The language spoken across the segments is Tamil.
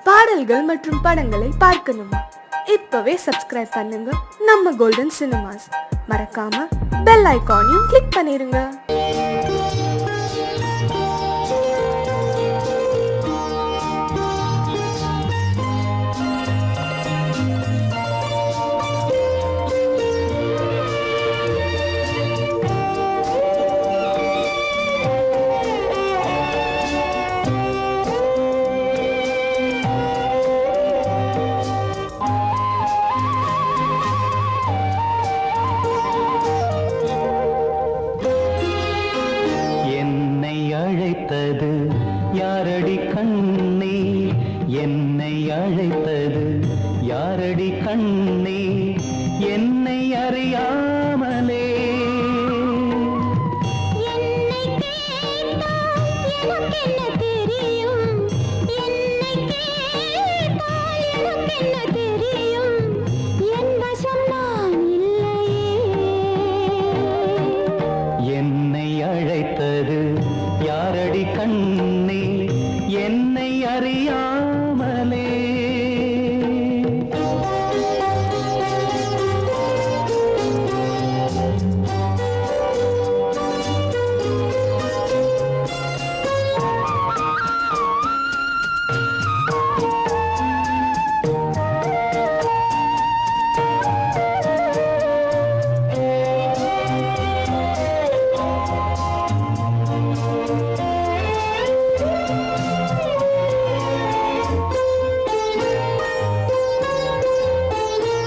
பாடல்கள் மற்றும் படங்களை பார்க்கணுமா? இப்பவே சப்ஸ்கிரைப் பண்ணுங்க நம்ம கோல்டன் சினிமாஸ். மறக்காம பெல் ஐகானையும் கிளிக் பண்ணிருங்க. யாரடி கண்ணே, என்னை அழைத்தது யாரடி கண்ணே, என்னை அறியாமலே. என்னை கேட்டால் எனக்கென்ன தெரியும், என்னை கேட்டால் எனக்கென்ன தெரியும், என் வசம் நான் இல்லையே. என்னை அழைத்தது யாரடி கண்ணே, என்னை அறியாமலே.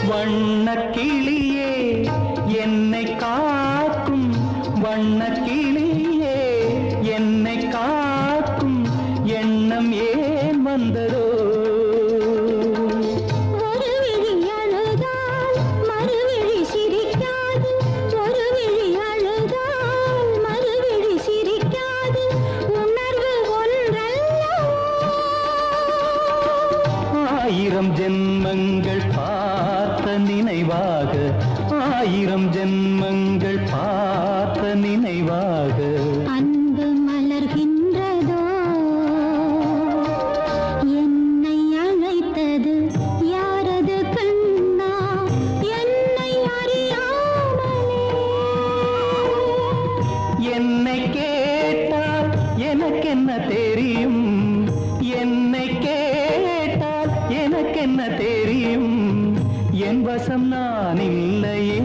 வண்ணக்கிளியே என்னை காக்கும், வண்ணக்கிளியே என்னை காக்கும் எண்ணம் ஏன் வந்ததோ? ஒரு விழி அழுதால் மறுவிழி சிரிக்காது, ஒரு விழி அழுதால் மறுவிழி சிரிக்காது, உணர்வு ஒன்றல்லவோ. ஆயிரம் ஜென்மங்கள் பார்த்த நினைவாக, ஆயிரம் ஜென்மங்கள் பார்த்த நினைவாக அன்பு மலர்கின்றதோ. என்னை அழைத்தது யாரது கண்ணா, என்னை அறியாமலே. என்னை கேட்டால் எனக்கென்ன தெரியும், என்னை கேட்டால் எனக்கென்ன தெரியும், என் வசம் நான் இல்லையே.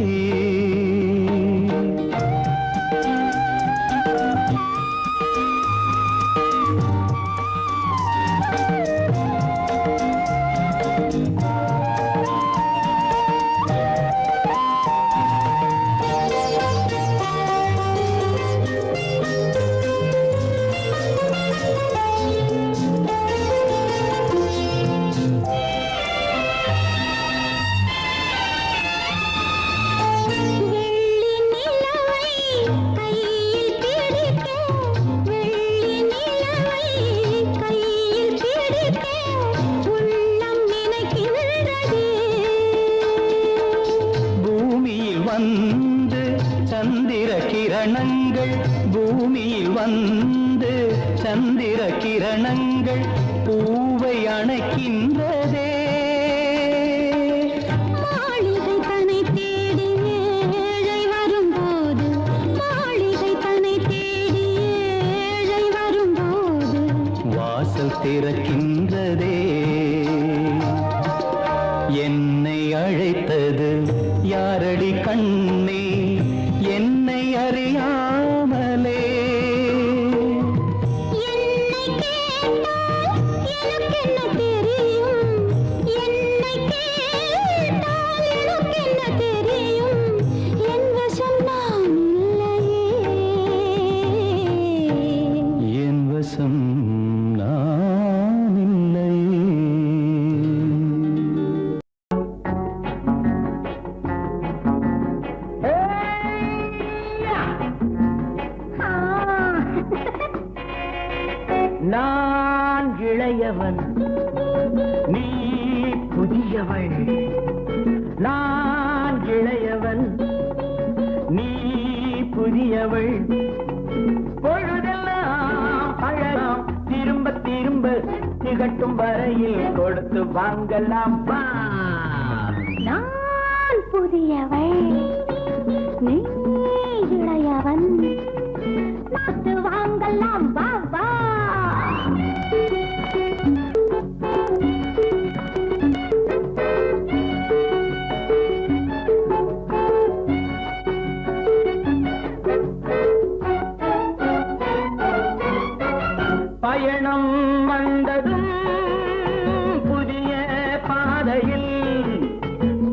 வந்து சந்திர கிரணங்கள், பூமியில் வந்து சந்திர கிரணங்கள் பூவை அணைக்கின்றதே. மாளிகை தன்னை தேடி ஏழை வரும்போது, மாளிகை தன்னை தேடி ஏழை வரும்போது வாசல் திறக்கின்றதே. என்னை அழைத்தது யாரடி கண்ணே, என்னை அறியாமலே. என்னை கேட்டால் எனக்கென்ன தெரியும், என்னை கேட்டால் எனக்கென்ன தெரியும், என் வசம் நான் இல்லையே. என் வசம் நான் இல்லையே. நான் இளையவன், நீ புதியவள். நான் இளையவன், நீ புதியவள். பொழுதெல்லாம் அழகாம் திரும்ப திரும்ப திகழ் திகட்டும் வரையில் கொடுத்து வாங்கலாம் வா. நான் புதியவள் நீ இளையவன் பார்த்து வாங்கலாம் வா வா. பயணம் வந்ததும் புதிய பாதையில்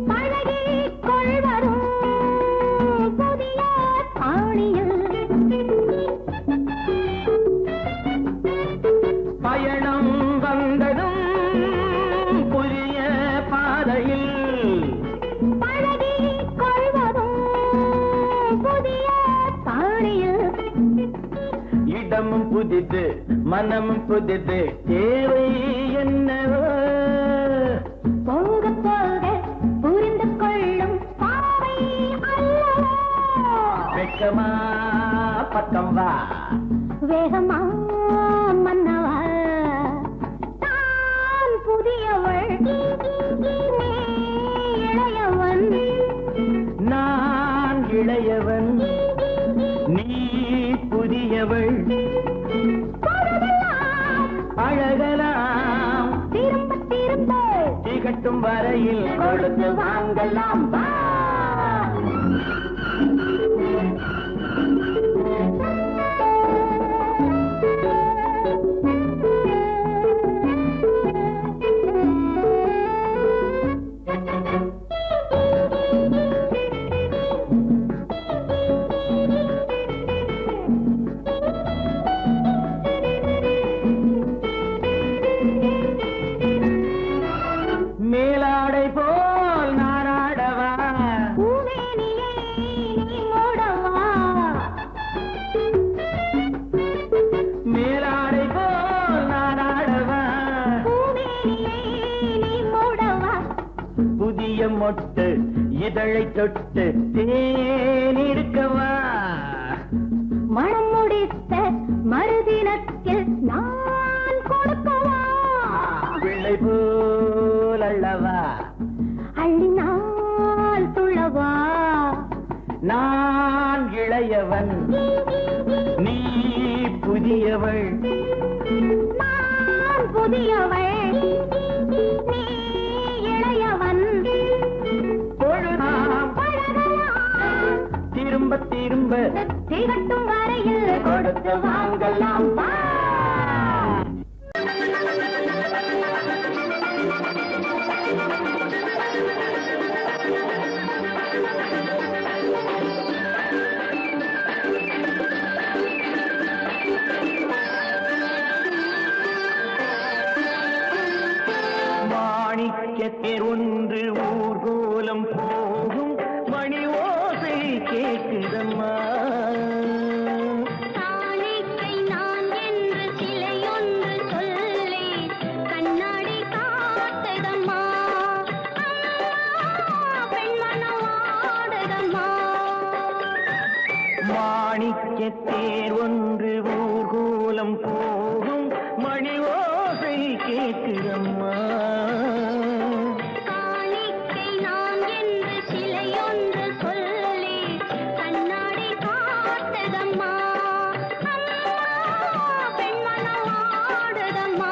பழகிக் கொள்வதும் புதிய பாணியில். பயணம் வந்ததும் புதிய பாதையில் பழகிக் கொள்வதும் புதிய பாணியில். இடமும் புதிது மனமும் புதிது தேவை என்னவோ போக போக புரிந்து கொள்ளும் பாவை அல்லவோ. வெக்கமா பக்கம் வா. வேகமா மன்னவா தான் புதியவள் நீ இளையவன். நான் இளையவன் நீ புதியவள் அழகலாம் திரும்ப திரும்ப திகட்டும் வரையில் கொடுத்து வாங்கலாம் வா. மேலாடை போல் நாராடவா பூவேனியை நீ மூடவா. மேலாடை போல் நாராடவா பூவேனியை நீ மூடவா. புதிய மொட்டு இதழை தொட்டு தேனிருக்கவா. மனம் முடித்த மறுதினத்தில் நான் கொடுக்கவா. பிள்ளை போல் அல்லவா அள்ளினால் துள்ளவா. நான் இளையவன் நீ புதியவள் நான் புதியவள் நீ இளையவன். பொழுதாம் பழகலாம் திரும்ப திரும்ப திகட்டும் வரையில் கொடுத்து வாங்கலாம் வா. மாணிக்கத்தில் ஒன்று ஊர்கோலம் போகும் மணி ஓசை கேட்குதம்மா. காணிக்கை நான் என்று சிலையொன்று சொல்லி கண்ணாடி காட்டுதம்மா. பெண்மனம் ஆடுதம்மா. மாணிக்கத்தேர் ஒன்று ஊர்கோலம் போகும் மணி ஓசை கேட்குதம்மா. காணிக்கை நான் என்று சிலையொன்று சொல்லி கண்ணாடி காட்டுதம்மா. பெண்மனம் ஆடுதம்மா.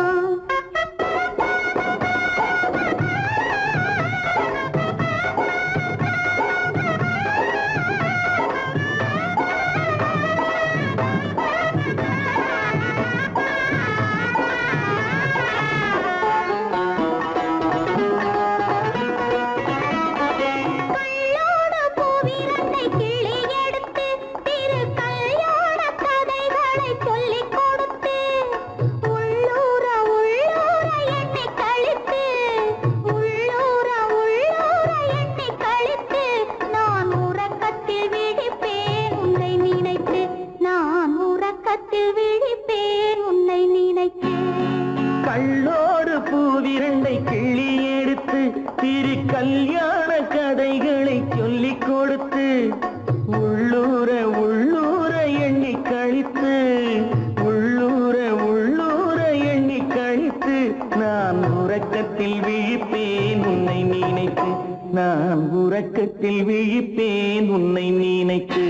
தூக்கத்தில் விழிப்பேன் உன்னை நினைத்து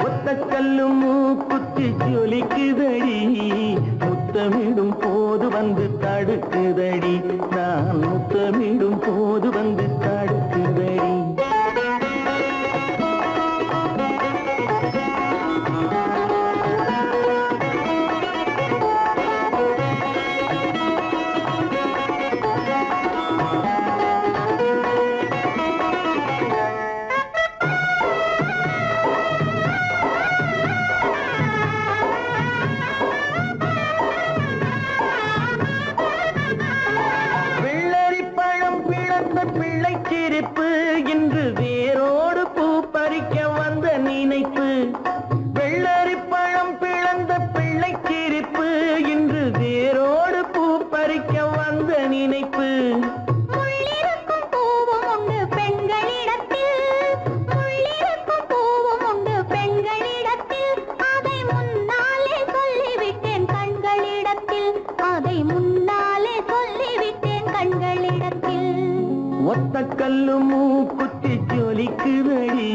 ஒத்த கல்லும் மூக்குத்தி ஜொலிக்குதடி முத்தமிடும் போது வந்து தடுக்குதடி நான் முத்தமிடும் போது வந்து தடுக்குதடி பிள்ளைச்சிரிப்பு இன்று வேரோடு பூ பறிக்க வந்த நினைப்பு வெள்ளரி பழம் பிளந்த பிள்ளைச்சிரிப்பு இன்று வேரோடு பூ பறிக்க வந்த நினைப்பு முள்ளிருக்கும் பூவும் உண்டு பெண்களிடத்தில் முள்ளிருக்கும் பூவும் உண்டு பெண்களிடத்தில் அதை முன்னாலே சொல்லிவிட்டேன் கண்களிடத்தில் அதை முன்னாலே சொல்லிவிட்டேன் கண்களிடத்தில் ஒத்த கல்லு மூக்குத்தி ஜொலிக்குதடி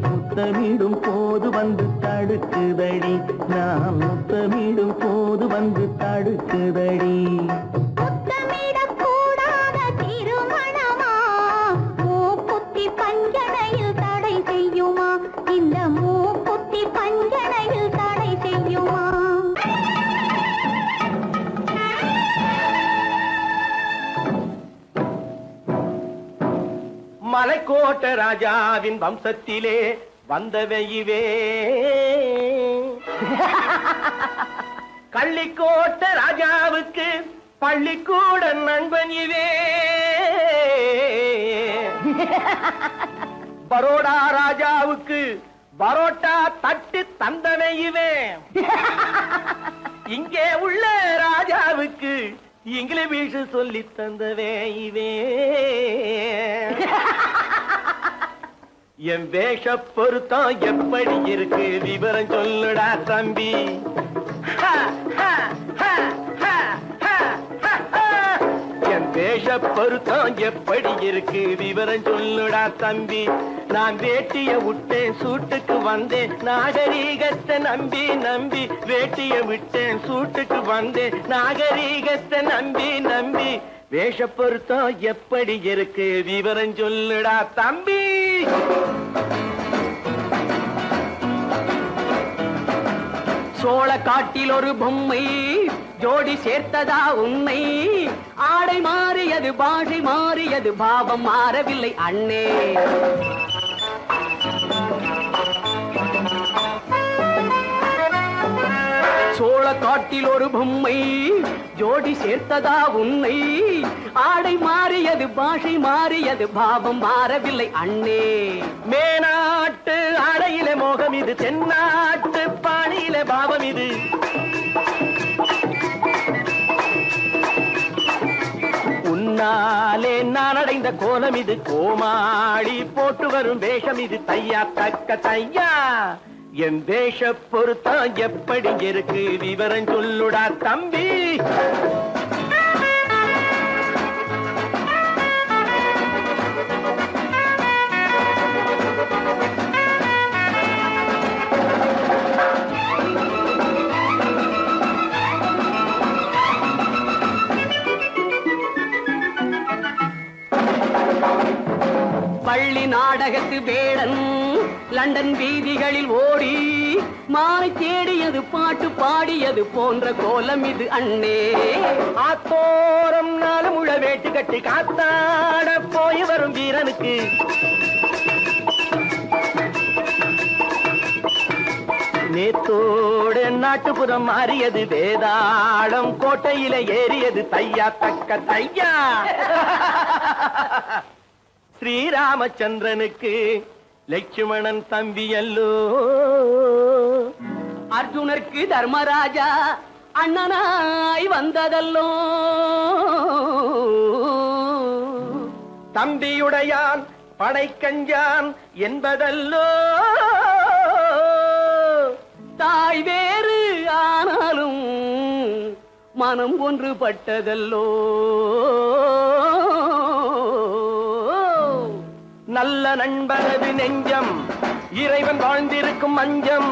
முத்தமிடும் போது வந்து தடுக்குதடி நான் முத்தமிடும் போது வந்து தடுக்குதடி முத்தமிடக்கூடாத திருமணமா மூக்குத்தி பஞ்சனையில் தடை செய்யுமா இந்த மூக்குத்தி பஞ்சனையில் தடை செய்யுமா மலைக்கோட்ட ராஜாவின் வம்சத்திலே வந்தவையுவே கள்ளிக்கோட்ட ராஜாவுக்கு பள்ளிக்கூட நண்பன் இவே பரோடா ராஜாவுக்கு பரோட்டா தட்டு தந்தனையுவே இங்கே உள்ள ராஜாவுக்கு இங்கிலீஷ் சொல்லி தந்தவே இவே என் வேஷ பொருத்தம் எப்படி இருக்கு விவரம் சொல்லுடா தம்பி என் வேஷ பொருத்தம் எப்படி இருக்கு விவரம் சொல்லுடா தம்பி நான் வேட்டிய விட்டேன் சூட்டுக்கு வந்தேன் நாகரீகத்தை நம்பி நம்பி வேட்டிய விட்டேன் சூட்டுக்கு வந்தேன் நாகரீகத்தை நம்பி நம்பி வேஷ பொருத்தம் எப்படி இருக்கு விவரம் சொல்லுடா தம்பி சோழ காட்டில் ஒரு பொம்மை ஜோடி சேர்த்ததா உன்னை ஆடை மாறியது பாஷை மாறியது பாவம் மாறவில்லை அண்ணே சோழ காட்டில் ஒரு பொம்மை ஜோடி சேர்த்ததா உன்னை ஆடை மாறியது பாஷை மாறியது பாவம் மாறவில்லை அண்ணே மேனாட்டு ஆடையில மோகம் இது தென்னாட்டு பாணியில பாவம் இது உன்னாலே நான் அடைந்த கோலம் இது கோமாளி போட்டு வரும் வேஷம் இது தையா தக்க தையா என் வேஷ பொருத்தம் எப்படி இருக்கு விவரம் சொல்லுடா தம்பி பள்ளி நாடகத்து வேடன் லண்டன் வீதிகளில் ஓடி மாலை தேடியது பாட்டு பாடியது போன்ற கோலம் இது அண்ணே ஆத்தோரம் நாலு முழ வேட்டு கட்டி காத்தாட போய் வரும் வீரனுக்கு நேத்தோடு நாட்டுப்புறம் மாறியது வேதாளம் கோட்டையில ஏறியது தையா தக்க தையா ஸ்ரீராமச்சந்திரனுக்கு லட்சுமணன் தம்பி அல்லோ அர்ஜுனருக்கு தர்மராஜா அண்ணனாய் வந்ததல்லோ தம்பியுடையான் படைக்கஞ்சான் என்பதல்லோ தாய் வேறு ஆனாலும் மனம் ஒன்றுபட்டதல்லோ நல்ல நல்ல நண்பனது நெஞ்சம் இறைவன் வாழ்ந்திருக்கும் மஞ்சம்.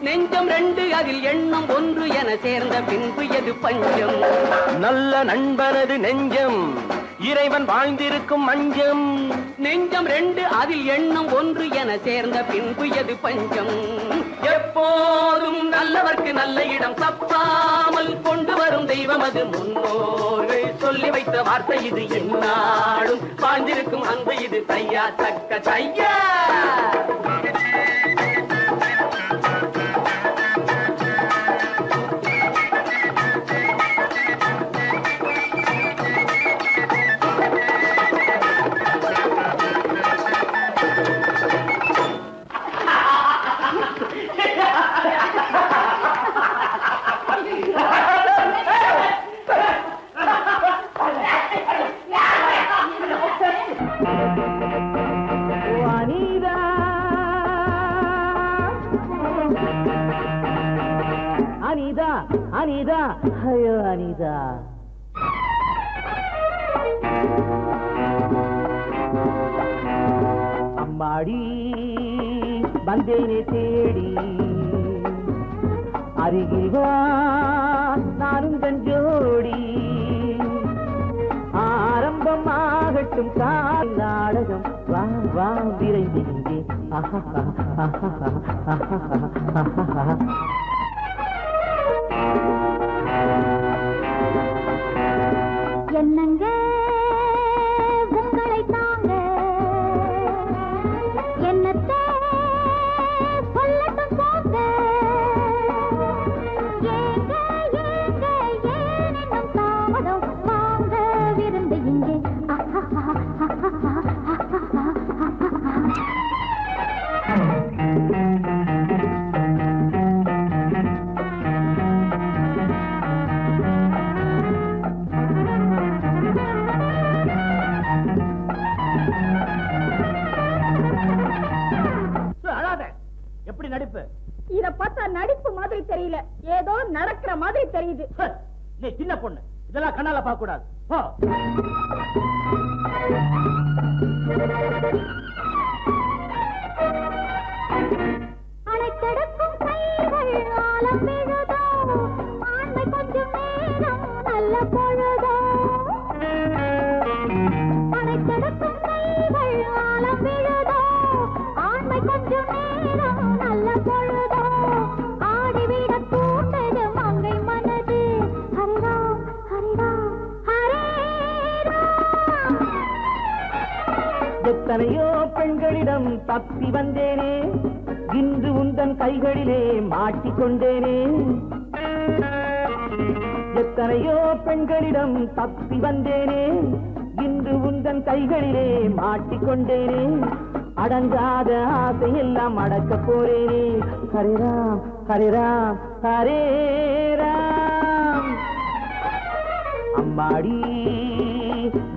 நெஞ்சம் ரெண்டு அதில் எண்ணம் ஒன்று என சேர்ந்த பின்பு எது பஞ்சம். நல்ல நண்பனது நெஞ்சம் இறைவன் வாழ்ந்திருக்கும் மஞ்சம். நெஞ்சம் ரெண்டு அதில் எண்ணம் ஒன்று என சேர்ந்த பின்பு எது பஞ்சம். எப்போதும் நல்லவர்க்கு நல்ல இடம் தப்பாமல் கொண்டு வரும் தெய்வம் அது முன்னோர்கள் சொல்லி வைத்த வார்த்தை இது. என்னாலும் வாழ்ந்திருக்கும் அன்பு இது. தையா தக்க தையா. அனிதா அனிதா ஐயோ அனிதா. அம்மாடி வந்தேனே தேடி அருகில் வா நானும் தஞ்சோடி. ஆரம்பமாகட்டும் கால் நாடகம் வா வா விரைந்தே. என்னங்க உங்களை தாங்க என்னத்தை சொல்லட்டும் போங்க. ஏங்க ஏங்க ஏனென்னும் தாமதம் வாங்க விருந்து இங்கே. எப்படி நடிப்பு? இத பார்த்தா நடிப்பு மாதிரி தெரியல, ஏதோ நடக்கிற மாதிரி தெரியுது. நீ சின்ன பொண்ணு, இதெல்லாம் கண்ணால பார்க்க கூடாது. அணைத்தெடுக்கும் கைகள் ஆலம் விழுதோ, ஆண்மை கொஞ்சம் நேரம் நல்ல பொழுதோ. அணைத்தெடுக்கும் கைகள் ஆலம் விழுதோ, ஆண்மை கொஞ்சம் நேரம் நல்ல பொழுதோ. ஆடிவிட தூண்டது மங்கை மனது. ஹரிராம் ஹரிராம் ஹரேராம். எத்தனையோ பெண்களிடம் தப்பி வந்தேனே, இன்று உந்தன் கைகளிலே மாட்டிக்கொண்டேனே. எத்தனையோ பெண்களிடம் தப்பி வந்தேனே, இன்று உந்தன் கைகளிலே மாட்டிக்கொண்டேனே. அடங்காத ஆசையெல்லாம் அடக்க போறேனே. ஹரிராம் ஹரிராம் ஹரேராம். அம்மாடி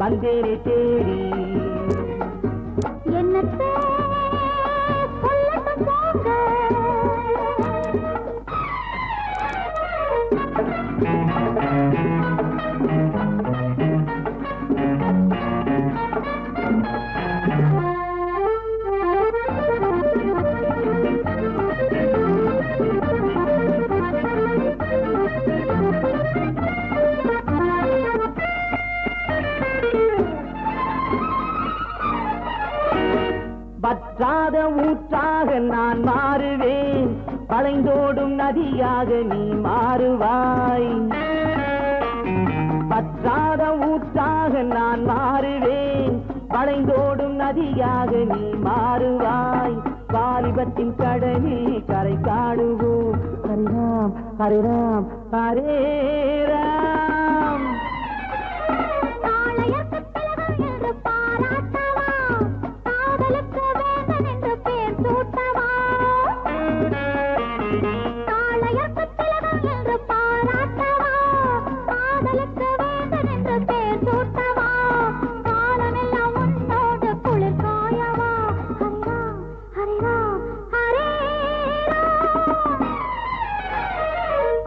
வந்தேனே தேடி என்னத்தை சொல்லட்டும் போங்க. வற்றாத ஊற்றாக நான் மாறுவேன், வளைந்தோடும் நதியாக நீ மாறுவாய். வற்றாத ஊற்றாக நான் மாறுவேன், வளைந்தோடும் நதியாக நீ மாறுவாய். வாலிபத்தின் கடலில் கரை காணுவோம். ஹரிராம் ஹரிராம் ஹரேராம்.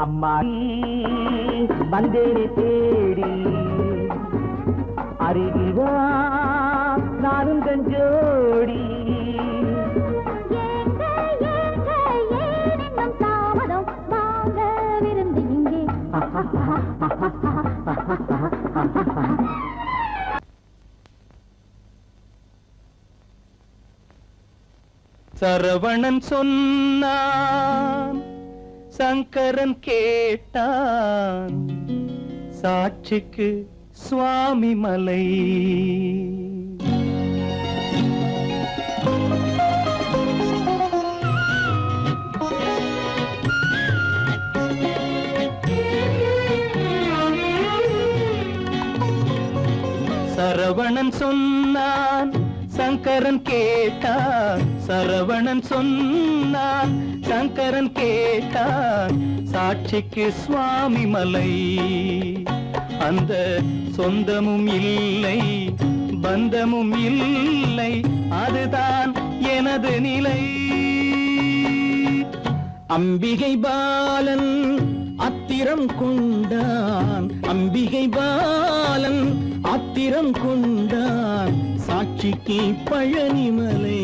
அம்மாடி வந்தேனே தேடி அருகில் வா நான் நானும் கஞ்சோடி ஏங்க ஏங்க ஏன் இன்னும் தாமதம் வாங்க விருந்து இங்கே சரவணன் சொன்னான் சங்கரன் கேட்டான் சாட்சிக்கு சுவாமி மலை சரவணன் சொன்னான் சங்கரன் கேட்டான் சரவணன் சொன்னான் சங்கரன் கேட்டான் சாட்சிக்கு சுவாமி மலை அந்த சொந்தமும் இல்லை பந்தமும் இல்லை அதுதான் எனது நிலை அம்பிகை பாலன் அத்திரம் கொண்டான் அம்பிகை பாலன் ஆத்திரம் கொண்டான் சாட்சிக்கு பழனிமலை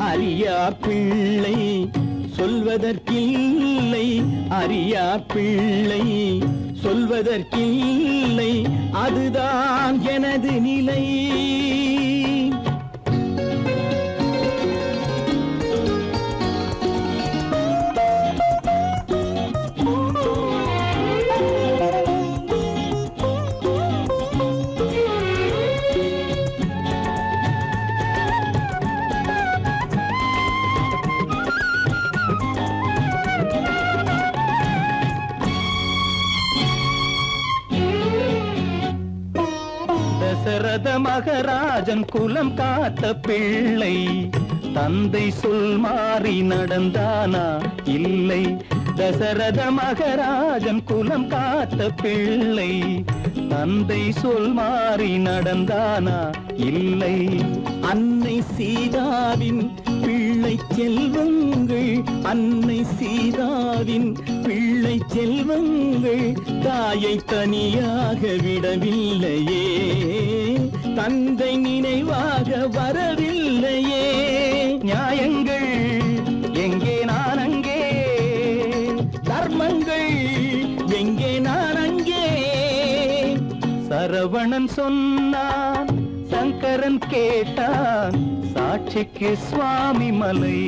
அறியா பிள்ளை சொல்வதற்கில்லை அறியா பிள்ளை சொல்வதற்கில்லை அதுதான் எனது நிலை தசரத மகராஜன் குலம் காத்த பிள்ளை தந்தை சொல் மாறி நடந்தானா இல்லை தசரத மகராஜன் குலம் காத்த பிள்ளை தந்தை சொல் மாறி நடந்தானா இல்லை அன்னை சீதாவின் பிள்ளை செல்வங்கள் அன்னை சீதாவின் பிள்ளை செல்வங்கள் தாயை தனியாக விடவில்லையே தந்தை நினைவாக வரவில்லையே நியாயங்கள் எங்கே நான் அங்கே தர்மங்கள் எங்கே நான் அங்கே சரவணன் சொன்னான் சங்கரன் கேட்டான் சாட்சிக்கு சுவாமி மலை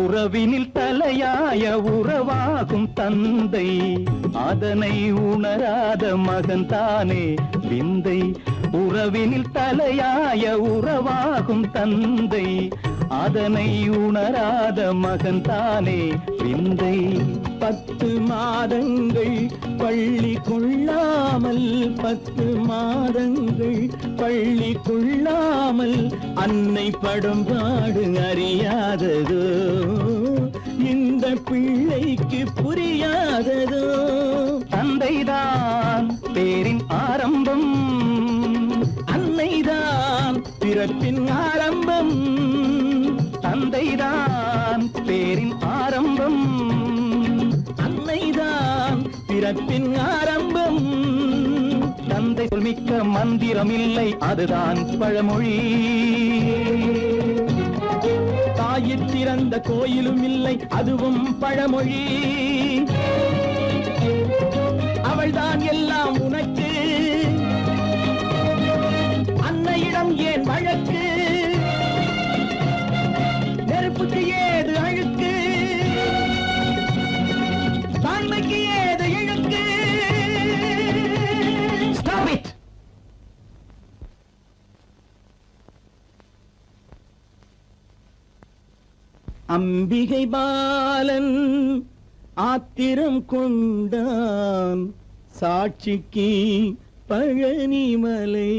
உறவினில் தலையாய உறவாகும் தந்தை அதனை உணராத மகன் தானே விந்தை உறவினில் தலையாய உறவாகும் தந்தை அதனை உணராத மகன் தானே விந்தை 10 மாதங்கள் பள்ளி கொள்ளாமல் 10 மாதங்கள் பள்ளி கொள்ளாமல் அன்னை படும் பாடு அறியாததோ இந்த பிள்ளைக்கு புரியாததோ தந்தைதான் பேரின் ஆரம்பம் அன்னைதான் பிறப்பின் ஆரம்பம் தந்தைதான் பேரின் ஆரம்பம் அன்னைதான் பிறப்பின் ஆரம்பம் தந்தை சொல்மிக்க மந்திரம் இல்லை அதுதான் பழமொழி தாயிற் திறந்த கோயிலும் இல்லை அதுவும் பழமொழி அவள்தான் எல்லாம் உனக்கு அன்னையிடம் ஏன் வழக்கு நெருப்புக்கு ஏது அழுக்கு தாய்மைக்கு ஏது இழுக்கு Stop it! அம்பிகை பாலன் ஆத்திரம் கொண்டான் சாட்சிக்கு பழனிமலை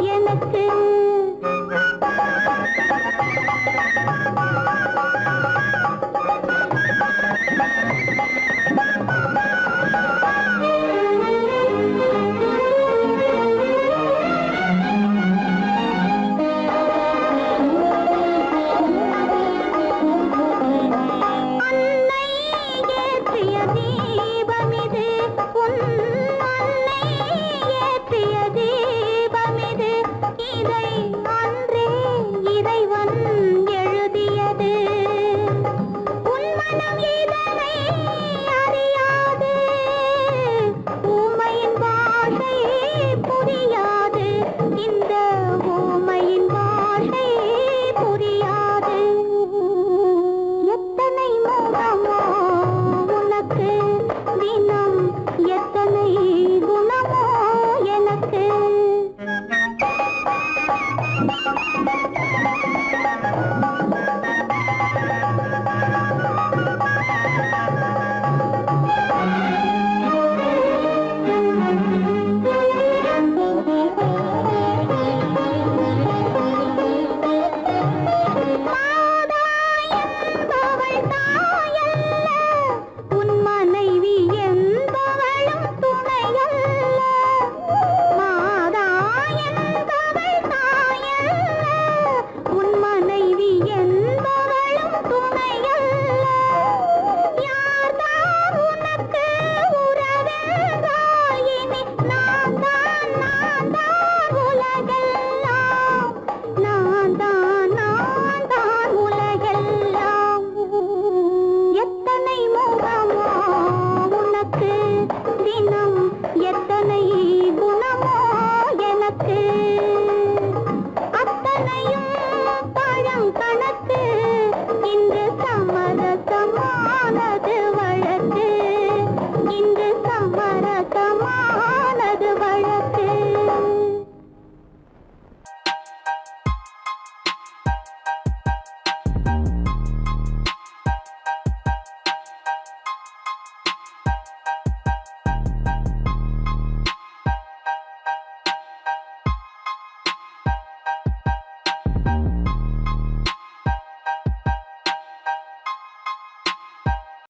எனக்கு